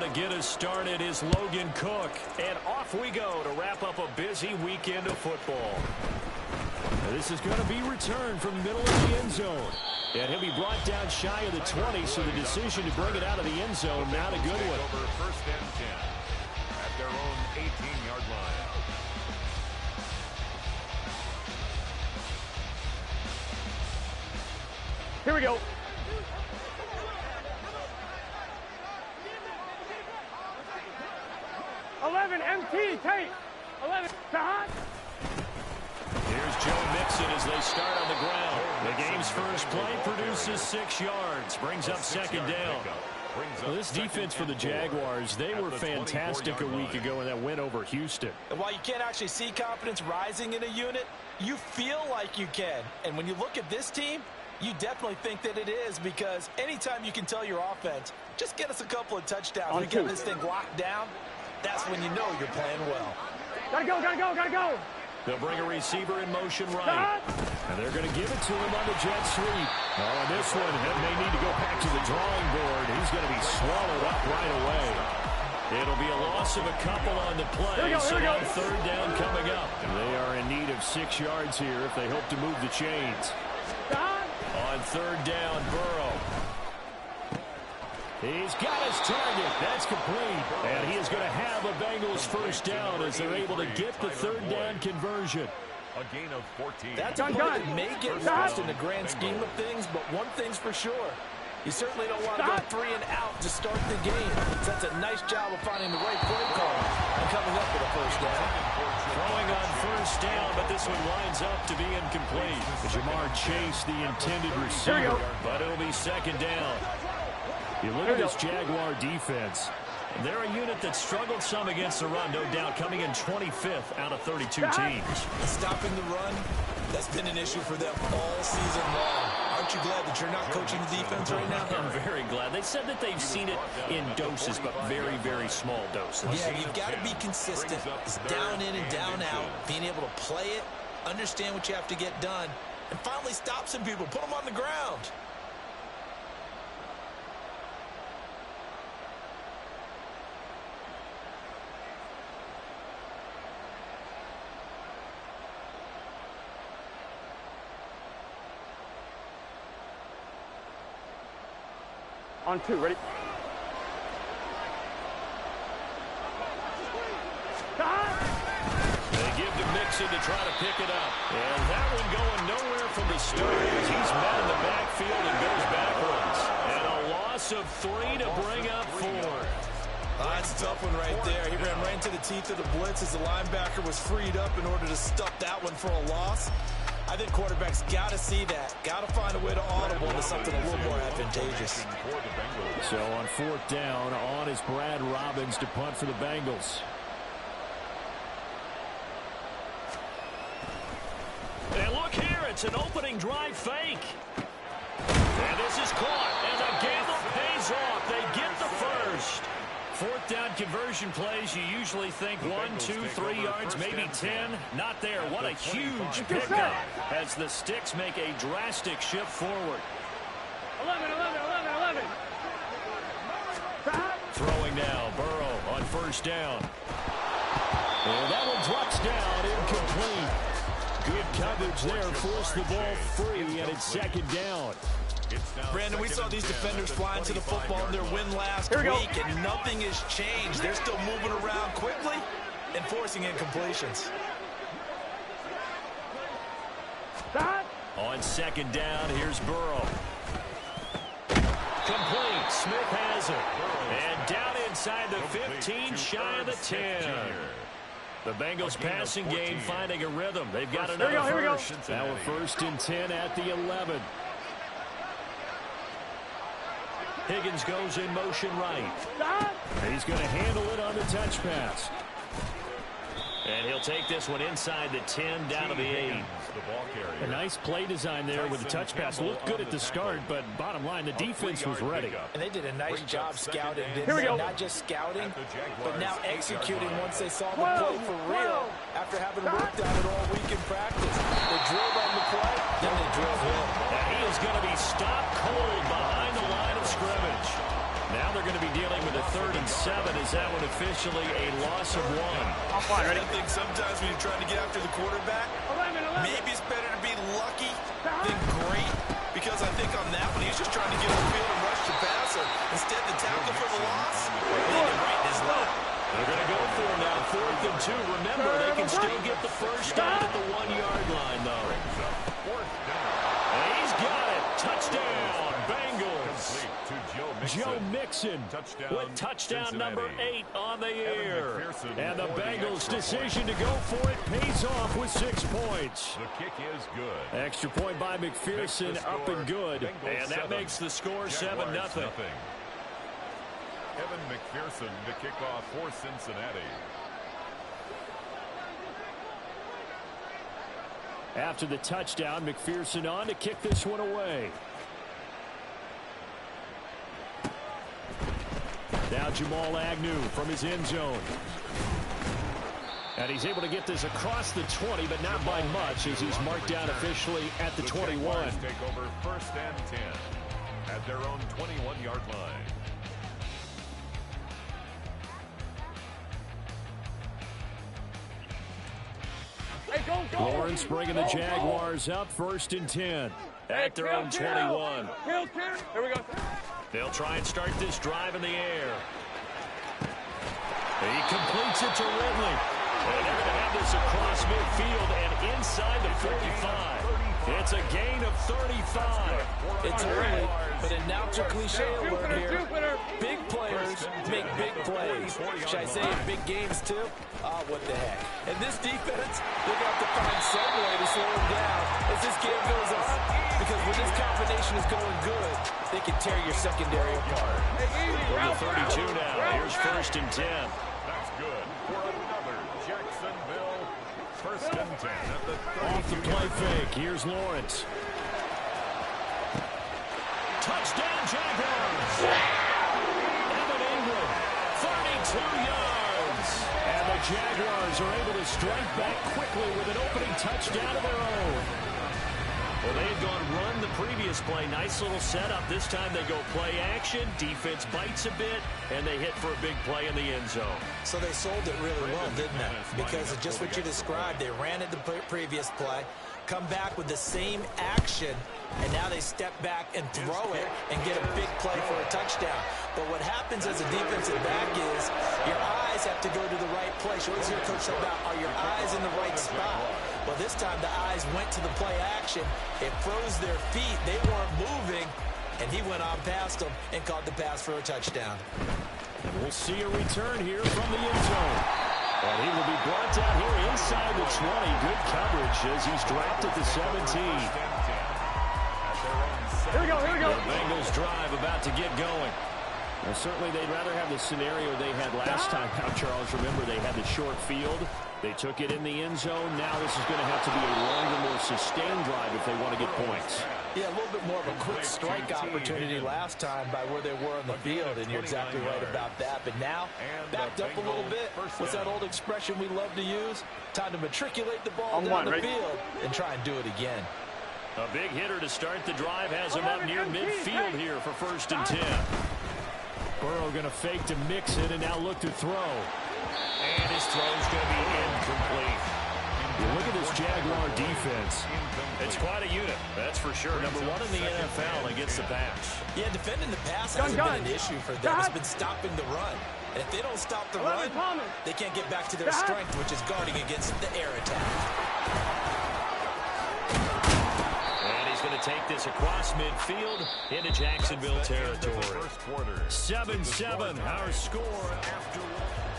to get us started is Logan Cook. And off we go to wrap up a busy weekend of football. This is going to be returned from the middle of the end zone. And he'll be brought down shy of the 20, so the decision to bring it out of the end zone, not a good one. Over first and 10 at their own 18-yard line. Here we go. 11 MT tape. 11 Tahan. Here's Joe Mixon as they start on the ground. The game's first play produces 6 yards, brings up second down. Well, this defense for the Jaguars, they were fantastic a week ago in that win over Houston. And while you can't actually see confidence rising in a unit, you feel like you can. And when you look at this team, you definitely think that it is, because anytime you can tell your offense, just get us a couple of touchdowns and get this thing locked down, that's when you know you're playing well. Gotta go, gotta go, gotta go. They'll bring a receiver in motion right. And they're going to give it to him on the jet sweep. Oh, and this one may need to go back to the drawing board. He's going to be swallowed up right away. It'll be a loss of a couple on the play. So on third down coming up. They are in need of 6 yards here if they hope to move the chains. On third down, Burrow. He's got his target. That's complete. And he is going to have a Bengals first down as they're able to get the third down conversion. A gain of 14. That's a play that may get lost in the grand scheme of things, but one thing's for sure. You certainly don't want to go 3 and out to start the game. So that's a nice job of finding the right play call and coming up with a first down. Throwing on first down, but this one lines up to be incomplete. Jamar Chase, the intended receiver, but it'll be second down. You look at this Jaguar defense. They're a unit that struggled some against the run, no doubt, coming in 25th out of 32 teams. Stopping the run, that's been an issue for them all season long. Aren't you glad that you're not coaching the defense right now? I'm very glad. They said that they've seen it in doses, but very, very small doses. Yeah, you've got to be consistent. It's down in and down out. Being able to play it, understand what you have to get done, and finally stop some people, put them on the ground. On 2, ready? They give to Mixon to try to pick it up. And that one going nowhere from the start as he's met in the backfield and goes backwards. And a loss of 3 to bring up 4. That's a tough one right there. He ran right into the teeth of the blitz as the linebacker was freed up in order to stuff that one for a loss. I think quarterbacks got to see that. Got to find a way to audible into something a little more advantageous. So on fourth down, on is Brad Robbins to punt for the Bengals. And look here, it's an opening drive fake. And this is caught, and the gamble pays off. They get the first. Fourth down conversion plays, you usually think 1, 2, 3 yards, maybe 10. Not there. What a huge pickup as the Sticks make a drastic shift forward. 11, 11, 11, 11. Throwing now, Burrow on first down. And that one drops down, incomplete. Good coverage there, forced the ball free, and it's second down. Brandon, we saw these defenders flying to the football in their win last week, and nothing has changed. They're still moving around quickly and forcing incompletions. On second down, here's Burrow. Complete. Smith has it. And down inside the 15, shy of the 10. The Bengals passing game finding a rhythm. They've got another first. Now a first and 10 at the 11. Higgins goes in motion right. He's going to handle it on the touch pass. And he'll take this one inside the 10, down to the 8. A nice play design there with the touch pass. Looked good at the start, but bottom line, the defense was ready. And they did a nice job scouting. Not just scouting, but now executing once they saw the play for real after having worked on it all week in practice. They drilled on the play, then they drilled him. And he is going to be stopped cold behind the line of scrimmage. Now they're going to be dealing with a 3rd and 7. Is that one officially a loss of 1? I think sometimes when you're trying to get after the quarterback, maybe it's better to be lucky than great, because I think on that one, he's just trying to get on the field and rush the passer. Instead, the tackle for the loss, landed right in his lap. They're going to go for it now, 4th and 2. Remember, they can still get the first down at the 1-yard line, though. And he's got it. Touchdown, Bengals. Joe Mixon with touchdown number 8 on the year. And the Bengals' decision to go for it pays off with 6 points. The kick is good. Extra point by McPherson, up and good. And that makes the score 7-0. Evan McPherson to kick off for Cincinnati. After the touchdown, McPherson on to kick this one away. Now Jamal Agnew from his end zone. And he's able to get this across the 20, but not by much, as he's marked down officially at the 21. Take over 1st and 10 at their own 21-yard line. Lawrence bringing the Jaguars up, 1st and 10 at their own 21. Here we go. They'll try and start this drive in the air. He completes it to Ridley. And they're going to have this across midfield and inside the 45. It's a gain of 35. It's early, but announcer cliche alert here. Big players make big plays. Should I say in big games, too? What the heck. And this defense, they're going to have to find some way to slow them down as this game goes on. Because when this combination is going good, they can tear your secondary apart. From the 32 now, here's 1st and 10. That's good for another Jacksonville 1st and 10 at the 32. Off the play fake, here's Lawrence. Touchdown Jaguars! Evan Ingram, 32 yards. And the Jaguars are able to strike back quickly with an opening touchdown of their own. Well, they had gone run the previous play. Nice little setup. This time they go play action. Defense bites a bit, and they hit for a big play in the end zone. So they sold it really well, didn't they? Because of just what you described. They ran it the previous play, come back with the same action, and now they step back and throw it and get a big play for a touchdown. But what happens as a defensive back is your eyes have to go to the right place. You always hear Coach say about, are your eyes in the right spot? Well, this time the eyes went to the play action. It froze their feet. They weren't moving, and he went on past them and caught the pass for a touchdown. And we'll see a return here from the end zone. And he will be brought down here inside the 20. Good coverage as he's dropped at the 17. Here we go. The Bengals drive about to get going. Well, certainly they'd rather have the scenario they had last time out, Charles. Remember, they had the short field. They took it in the end zone. Now this is going to have to be a longer, more sustained drive if they want to get points. Yeah, a little bit more of a quick strike opportunity last time by where they were on the field, and you're exactly right about that. But now, backed up a little bit. What's that old expression we love to use? Time to matriculate the ball down the field and try and do it again. A big hitter to start the drive has him up near midfield here for 1st and 10. Burrow going to fake to mix it and now look to throw. And his throw is going to be incomplete. You look at this Jaguar defense. It's quite a unit, that's for sure. Number 1 in the NFL against the pass. Yeah, defending the pass hasn't been an issue for them. It's been stopping the run. And if they don't stop the run, they can't get back to their strength, which is guarding against the air attack. Going to take this across midfield into Jacksonville territory. 7-7, our score after one.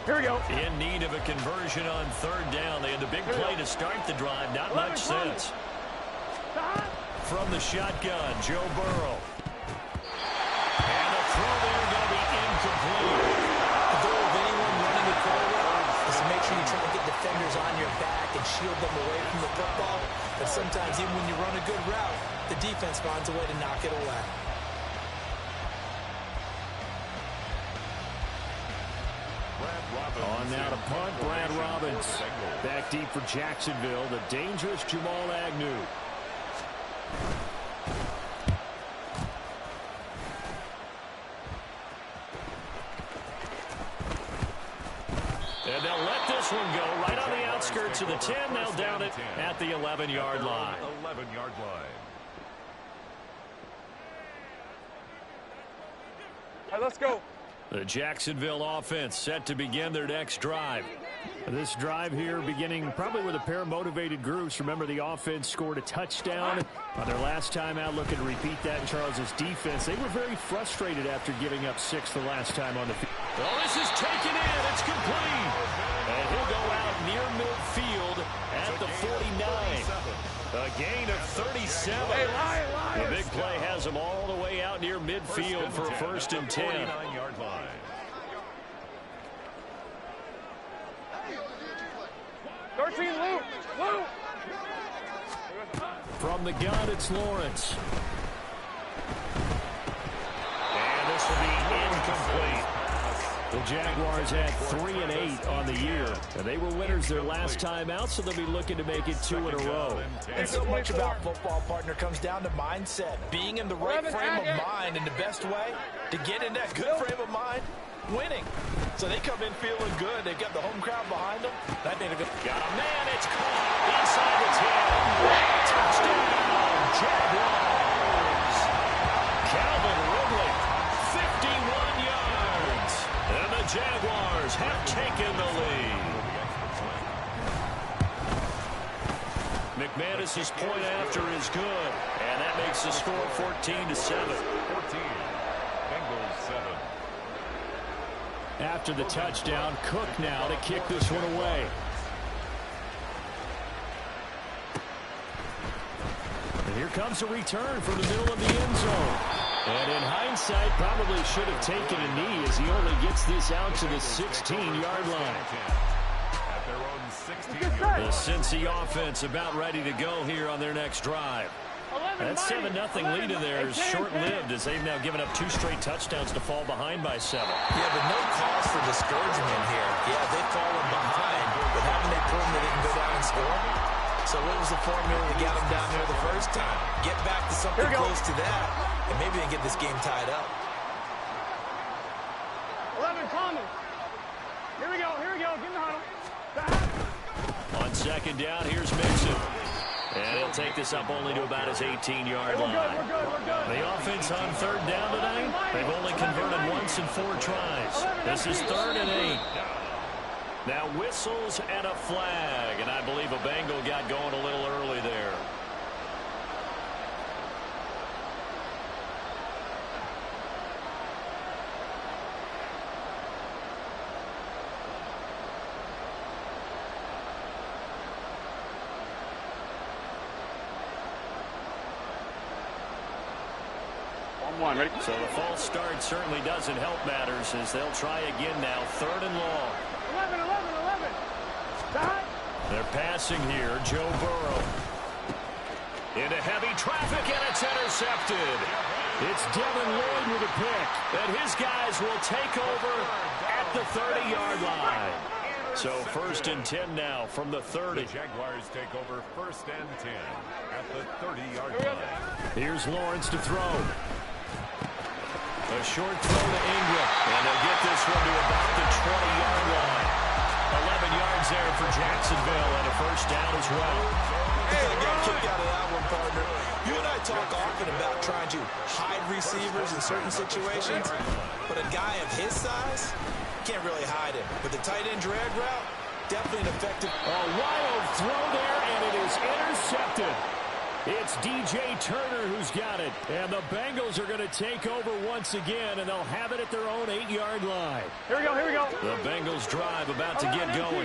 Here we go. In need of a conversion on 3rd down. They had the big play to start the drive. Not much sense. From the shotgun, Joe Burrow. And the throw there going to be incomplete. The goal of anyone running the quarterback is to make sure you try to get defenders on your back and shield them away from the football. But sometimes even when you run a good route, the defense finds a way to knock it away. Brad On now to punt, Brad Robbins. Back deep for Jacksonville, the dangerous Jamal Agnew. And they'll let this one go right on the outskirts of the 10. They'll down it at the 11-yard line. 11-yard line. All right, let's go. The Jacksonville offense set to begin their next drive. This drive here beginning probably with a pair of motivated groups. Remember, the offense scored a touchdown on their last time out. Looking to repeat that in Charles's defense. They were very frustrated after giving up 6 the last time on the field. Oh, this is taken in. It's complete. And he'll go out near midfield at the 49. A gain of 37. The big play has him all the way out near midfield for a 1st and 10. 49-yard line. Luke. From the gun, it's Lawrence. And this will be incomplete. The Jaguars had 3 and 8 on the year. And they were winners their last time out, so they'll be looking to make it 2 in a row. And so much about football, partner, comes down to mindset. Being in the right frame of mind, and the best way to get in that good frame of mind, winning. So they come in feeling good. They've got the home crowd behind them. That made a good. Got a man. It's caught inside the 10. Touchdown, Jaguars. Calvin Ridley, 51 yards. And the Jaguars have taken the lead. McManus's point after is good. And that makes the score 14-7. 14. Bengals 7. After the touchdown, Cook now to kick this one away. And here comes a return from the middle of the end zone. And in hindsight, probably should have taken a knee as he only gets this out to the 16-yard line. At their own 16-yard. The Cincy offense about ready to go here on their next drive. That 7-0 lead in there is short-lived as they've now given up 2 straight touchdowns to fall behind by 7. Yeah, but no cause for discouragement here. Yeah, they've fallen behind, but haven't they proven that they can go down and score? So what was the formula that got them down there the first time? Get back to something close to that, and maybe they can get this game tied up. 11 Thomas. Here we go. Get in the huddle. On second down, here's Mixon. And he'll take this up only to about his 18-yard line. We're good. The offense on 3rd down tonight, they've only converted once in 4 tries. This is 3rd and 8. Now whistles and a flag, and I believe a Bengal got going a little early there. Ready? So the false start certainly doesn't help matters as they'll try again now. 3rd and long. 11. They're passing here. Joe Burrow. Into heavy traffic, and it's intercepted. It's Devin Lloyd with a pick. And his guys will take over at the 30-yard line. So 1st and 10 now from the 30. The Jaguars take over 1st and 10 at the 30-yard line. Here's Lawrence to throw. A short throw to Ingram, and they'll get this one to about the 20-yard line. 11 yards there for Jacksonville, and a 1st down as well. Hey, I got a kick out of that one, partner. You and I talk often about trying to hide receivers in certain situations, but a guy of his size can't really hide him. With the tight end drag route, definitely an effective. A wild throw there, and it is intercepted. It's DJ Turner who's got it. And the Bengals are going to take over once again, and they'll have it at their own 8-yard line. Here we go. The Bengals drive about to get going.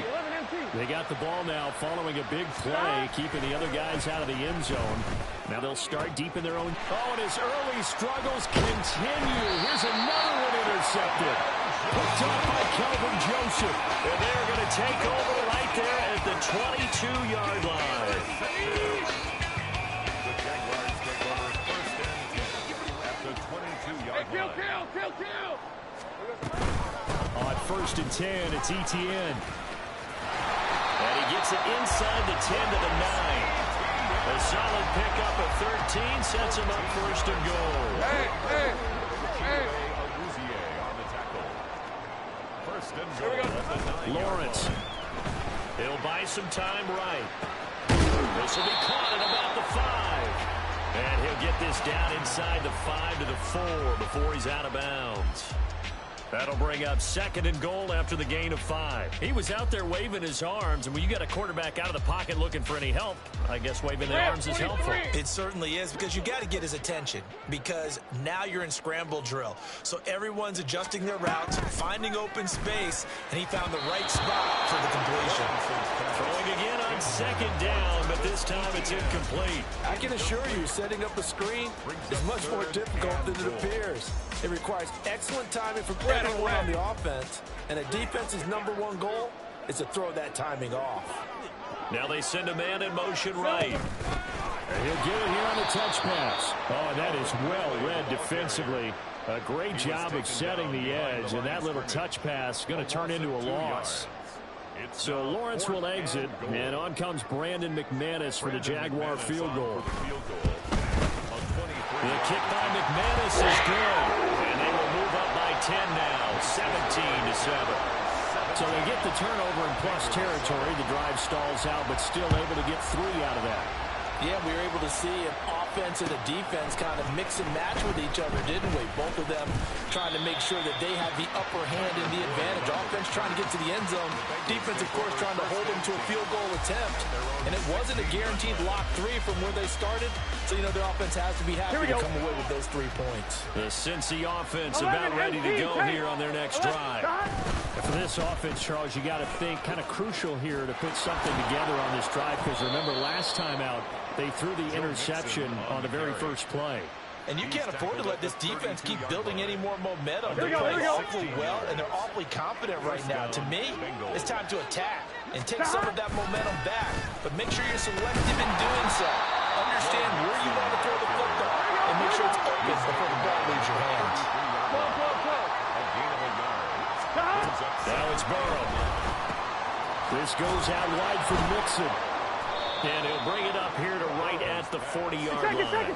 They got the ball now following a big play, keeping the other guys out of the end zone. Now they'll start deep in their own. Oh, and his early struggles continue. Here's another one intercepted. Picked up by Kelvin Joseph. And they're going to take over right there at the 22-yard line. On 1st 1st and 10. It's ETN. And he gets it inside the 10 to the 9. A solid pickup of 13 sets him up 1st and goal. Hey. On the tackle. 1st and goal at the 9-yard Lawrence. line. He'll buy some time right. This will be caught at about the 5. And he'll get this down inside the 5 to the 4 before he's out of bounds. That'll bring up 2nd and goal after the gain of 5. He was out there waving his arms, and when you got a quarterback out of the pocket looking for any help, I guess waving the arms is helpful. It certainly is, because you got to get his attention, because now you're in scramble drill. So everyone's adjusting their routes, finding open space, and he found the right spot for the completion. Throwing again on 2nd down, but this time it's incomplete. I can assure you, setting up a screen is much more difficult than it appears. It requires excellent timing from everyone on the offense, and a defense's #1 goal is to throw that timing off. Now they send a man in motion right. And he'll get it here on the touch pass. Oh, and that is well read defensively. A great job of setting the edge, and that little touch pass is going to turn into a loss. So Lawrence will exit, and on comes Brandon McManus for the Jaguar field goal. The kick by McManus is good, and they will move up by 10 now, 17-7. So they get the turnover in plus territory. The drive stalls out, but still able to get 3 out of that. Yeah, we were able to see an offense and a defense kind of mix and match with each other, didn't we? Both of them trying to make sure that they have the upper hand and the advantage. Offense trying to get to the end zone. Defense, of course, trying to hold them to a field goal attempt. And it wasn't a guaranteed lock 3 from where they started. So, you know, their offense has to be happy to come away with those 3 points. The Cincy offense about ready to go here on their next drive. For this offense, Charles, you got to think kind of crucial here to put something together on this drive, because remember last time out, they threw the interception on the very first play. And you can't afford to let this defense keep building any more momentum. They're playing awfully well, and they're awfully confident right now. To me, it's time to attack and take some of that momentum back. But make sure you're selective in doing so. Understand where you want to throw the football, and make sure it's open before the ball leaves your hands. Now it's Burrow. This goes out wide for Mixon. And he'll bring it up here to right at the 40-yard line.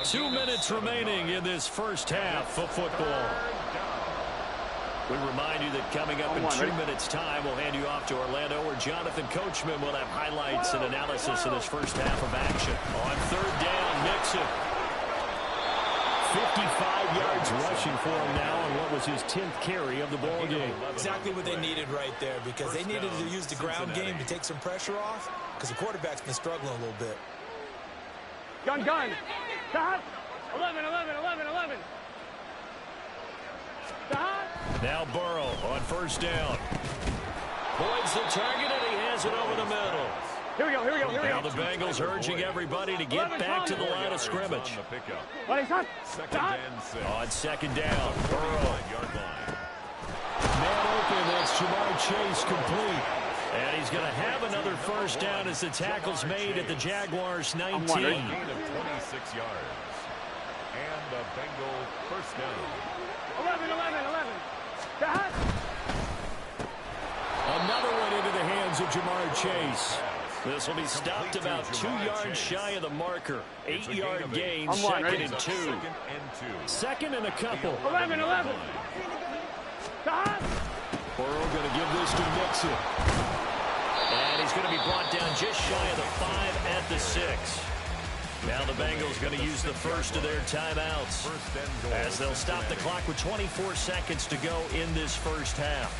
2 minutes remaining in this first half of football. We remind you that coming up in 2 minutes' time, we'll hand you off to Orlando, where Jonathan Coachman will have highlights and analysis of this first half of action. On 3rd down, Mixon. 55 yards rushing for him now on what was his 10th carry of the ball game. Exactly what they needed right there, because they needed to use the ground game to take some pressure off, because the quarterback's been struggling a little bit. Gun. Stop. 11. Stop. Now Burrow on 1st down. Boyd's the target, and he has it over the middle. Here we go. Now the Bengals urging everybody to get back to the line of scrimmage. On 2nd down, Burrow. Man open, that's Jamar Chase complete. And he's going to have another 1st down as the tackle's made at the Jaguars' 19. Gain of 26 yards. And the Bengal 1st down. 11. Stop. Another one into the hands of Jamar Chase. This will be stopped about 2 yards shy of the marker. 8-yard gain, 2nd and 2. 2nd and a couple. 11. Stop. Burrow going to give this to Mixon. And he's going to be brought down just shy of the 5 at the 6. Now the Bengals going to use the first of their timeouts, as they'll stop the clock with 24 seconds to go in this first half.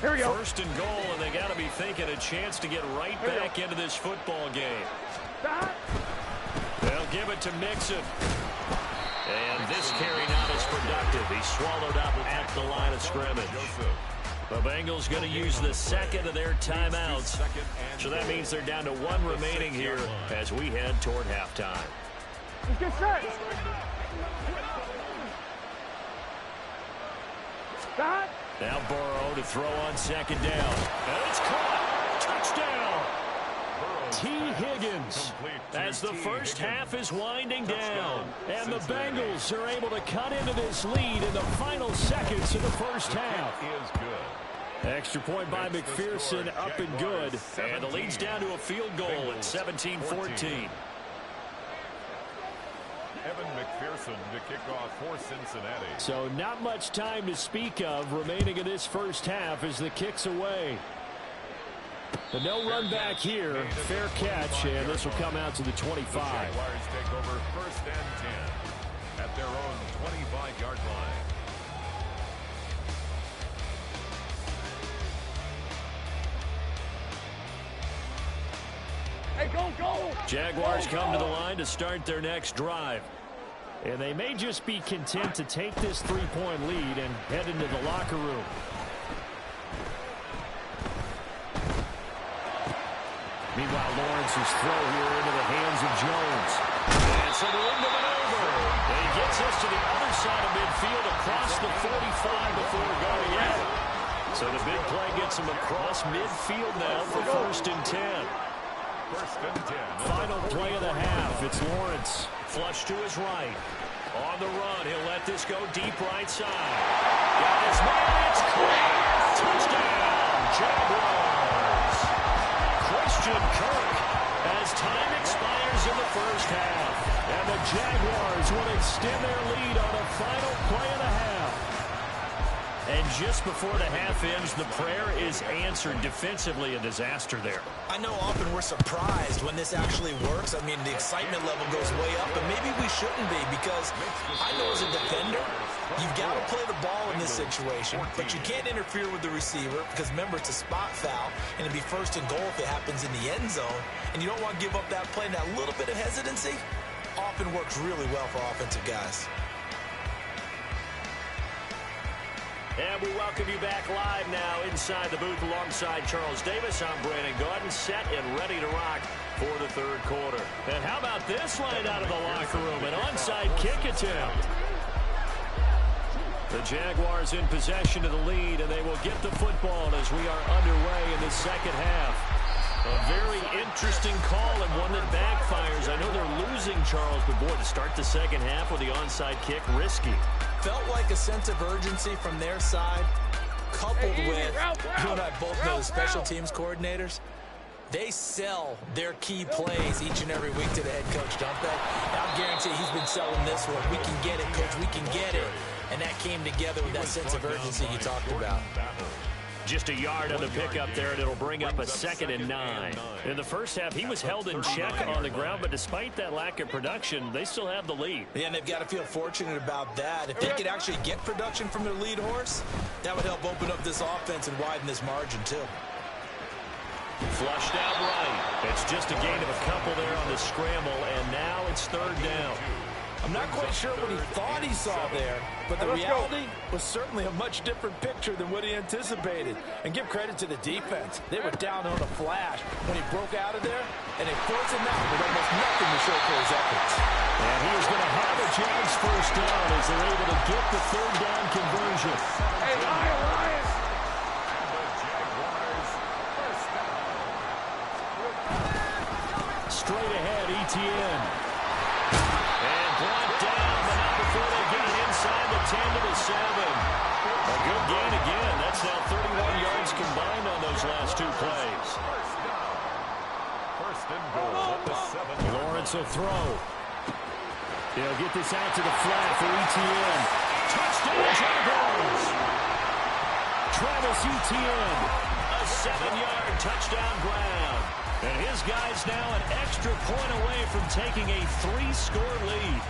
Here we go. 1st and goal, and they got to be thinking a chance to get right back into this football game. Stop. They'll give it to Mixon. And this carry not as productive. He's swallowed up at the line of scrimmage. The Bengals going to use the 2nd of their timeouts. So that means they're down to 1 remaining here as we head toward halftime. Let's get set. Stop. Now Burrow to throw on 2nd down. And it's caught. Touchdown. T. Higgins, as the first half is winding down. And the Bengals are able to cut into this lead in the final seconds of the first half. Extra point by McPherson, up and good. And the lead's down to a field goal at 17-14. Evan McPherson to kick off for Cincinnati. So not much time to speak of remaining in this first half as the kick's away. But no run back here. Fair catch, and this will come out to the 25. The Jaguars take over 1st and 10 at their own 25-yard line. Hey, go! Jaguars come to the line to start their next drive. And they may just be content to take this 3-point lead and head into the locker room. Meanwhile, Lawrence's throw here into the hands of Jones. And some room to maneuver. And he gets us to the other side of midfield across the 45 before going out. So the big play gets him across midfield now for 1st and 10. 1st and 10. Final play of the half. It's Lawrence. Flush to his right. On the run, he'll let this go deep right side. Got his man, it's clear. Touchdown, Jaguars. Christian Kirk as time expires in the first half. And the Jaguars will extend their lead on the final play of the half. And just before the half ends, the prayer is answered. Defensively, a disaster there. I know often we're surprised when this actually works. I mean, the excitement level goes way up, but maybe we shouldn't be, because I know as a defender, you've got to play the ball in this situation, but you can't interfere with the receiver because, remember, it's a spot foul, and it'd be 1st and goal if it happens in the end zone, and you don't want to give up that play. And that little bit of hesitancy often works really well for offensive guys. And we welcome you back live now inside the booth alongside Charles Davis. I'm Brandon Gordon, set and ready to rock for the 3rd quarter. And how about this line out of the locker room? An onside kick attempt. The Jaguars in possession of the lead, and they will get the football as we are underway in the second half. A very interesting call and one that backfires. I know they're losing, Charles, but boy, to start the second half with the onside kick, risky. Felt like a sense of urgency from their side, coupled with, you and I both know the special teams coordinators, they sell their key plays each and every week to the head coach, don't they? I'll guarantee he's been selling this one. We can get it, coach, we can get it. And that came together with that sense of urgency you talked about. Just a yard on the pickup there, and it'll bring up a 2nd and 9. In the first half, he was held in check on the ground, but despite that lack of production, they still have the lead. Yeah, and they've got to feel fortunate about that. If they could actually get production from their lead horse, that would help open up this offense and widen this margin, too. Flushed out right. It's just a gain of a couple there on the scramble, and now it's 3rd down. I'm not quite sure what he thought he saw there, but the reality was certainly a much different picture than what he anticipated. And give credit to the defense. They were down on a flash when he broke out of there, and they forced him out with almost nothing to show for his efforts. And he is going to have a Jags 1st down as they're able to get the 3rd down conversion. Hey, Lions! Straight ahead, Etienne. Brought down, but not before they get it inside the 10 to the 7. A good gain again. That's now 31 yards combined on those last 2 plays. 1st and goal at the 7. Lawrence will throw. He'll get this out to the flat for Etienne. Touchdown, Jaguars! Travis Etienne, a 7-yard touchdown grab. And his guys now an extra point away from taking a 3-score lead.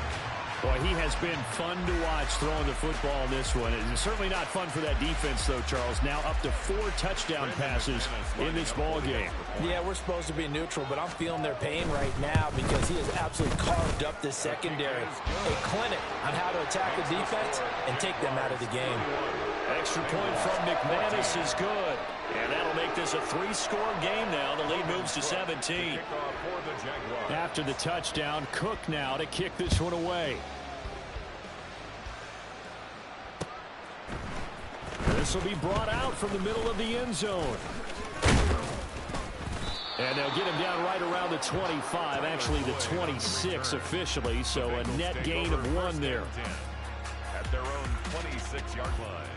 Boy, he has been fun to watch throwing the football in this one. It's certainly not fun for that defense, though, Charles. Now up to 4 touchdown passes in this ball game. Yeah, we're supposed to be neutral, but I'm feeling their pain right now because he has absolutely carved up this secondary. A clinic on how to attack the defense and take them out of the game. Extra point from McManus is good. And that'll make this a 3-score game now. The lead moves to 17. After the touchdown, Cook now to kick this one away. This will be brought out from the middle of the end zone. And they'll get him down right around the 25, actually the 26 officially, so a net gain of 1 there. At their own 26-yard line.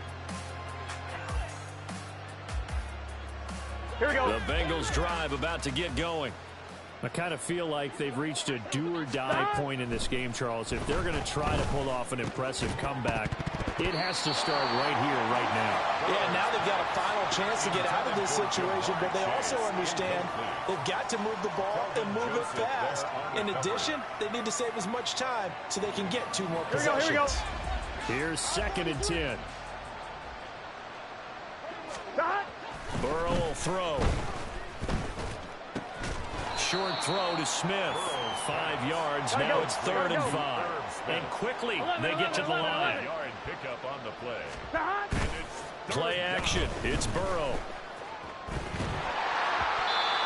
Here we go. The Bengals drive about to get going. I kind of feel like they've reached a do-or-die point in this game, Charles. If they're going to try to pull off an impressive comeback, it has to start right here, right now. Yeah, now they've got a final chance to get out of this situation, but they also understand they've got to move the ball and move it fast. In addition, they need to save as much time so they can get 2 more possessions. Here we go. Here's 2nd and 10. Burrow will throw. Short throw to Smith. 5 yards. Now it's 3rd and 5. And quickly they get to the line. Yard pickup on the play. Play action. It's Burrow.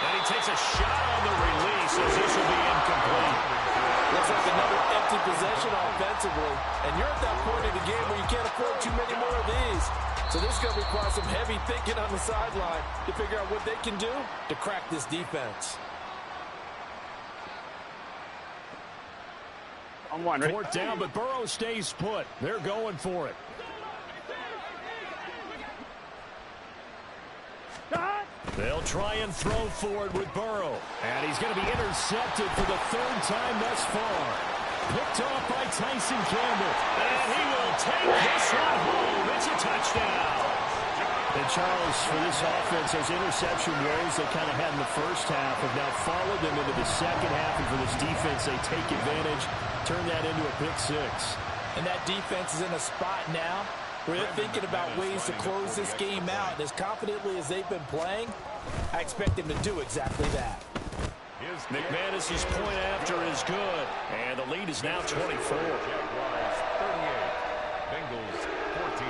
And he takes a shot on the release as this will be incomplete. Looks like another empty possession offensively. And you're at that point in the game where you can't afford too many more of these. So this is going to require some heavy thinking on the sideline to figure out what they can do to crack this defense. On 1, ready? 4th down, but Burrow stays put. They're going for it. They'll try and throw forward with Burrow. And he's going to be intercepted for the 3rd time thus far. Picked off by Tyson Campbell. And he will take this one home. It's a touchdown. And Charles, for this offense, those interception woes they kind of had in the first half have now followed them into the second half. And for this defense, they take advantage, turn that into a pick 6. And that defense is in a spot now where they're thinking about ways to close this game out. And as confidently as they've been playing, I expect them to do exactly that. McManus's point after is good. And the lead is now 24. Jaguars 38. Bengals 14.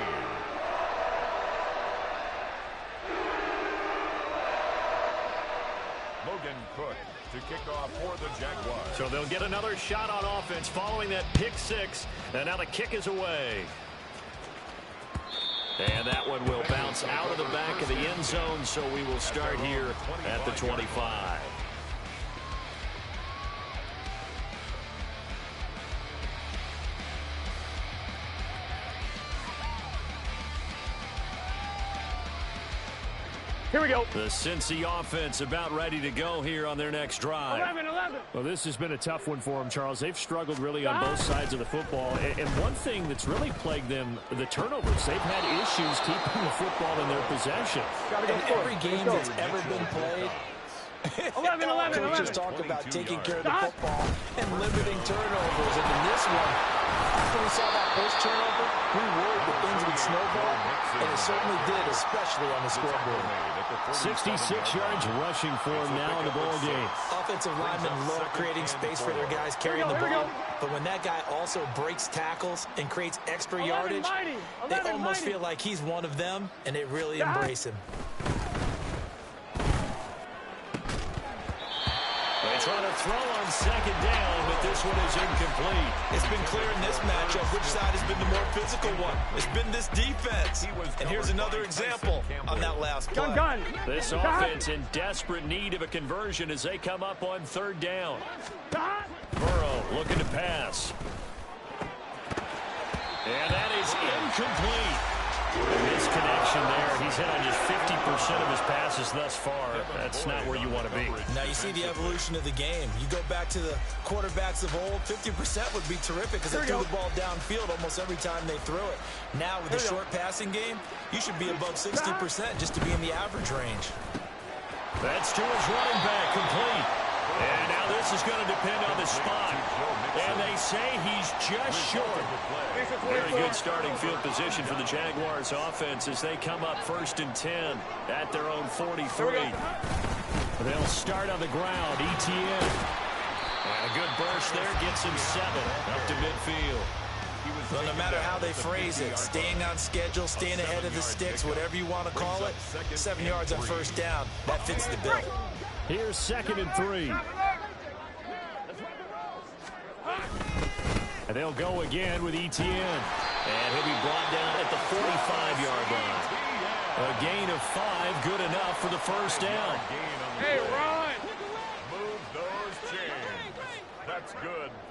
Logan Cook to kick off for the Jaguars. So they'll get another shot on offense following that pick 6. And now the kick is away. And that one will bounce out of the back of the end zone, so we will start here at the 25. Here we go. The Cincy offense about ready to go here on their next drive. 11. Well, this has been a tough one for them, Charles. They've struggled really on both sides of the football. And one thing that's really plagued them, the turnovers. They've had issues keeping the football in their possession. In every game that's ever been played, 11. coaches talk about taking care of the football and limiting turnovers. And in this one, after we saw that first turnover, we worried that things would snowball, and it certainly did, especially on the scoreboard. 66 yards rushing for him now in the ball game. Offensive linemen love creating space for their guys carrying the ball, but when that guy also breaks tackles and creates extra yardage, they almost feel like he's one of them, and they really embrace him. They try to throw on 2nd down, but this one is incomplete. It's been clear in this matchup which side has been the more physical one. It's been this defense. And here's another example on that last play. Gun. This offense in desperate need of a conversion as they come up on 3rd down. Burrow looking to pass. And that is incomplete. Misconnection there. He's hit on just 50% of his passes thus far. That's not where you want to be. Now you see the evolution of the game. You go back to the quarterbacks of old, 50% would be terrific because they threw the ball downfield almost every time they threw it. Now with the short passing game, you should be above 60% just to be in the average range. That's to his running back, complete. And now this is going to depend on the spot. And they say he's just short. Very good starting field position for the Jaguars offense as they come up 1st and 10 at their own 43. They'll start on the ground. ETN. And a good burst there gets him 7 up to midfield. Well, no matter how they phrase it, staying on schedule, staying ahead of the sticks, whatever you want to call it, 7 yards on 1st down, that fits the bill. Here's 2nd and 3. And they'll go again with ETN. And he'll be brought down at the 45-yard line. A gain of 5, good enough for the 1st down. Hey, Ron. That's good.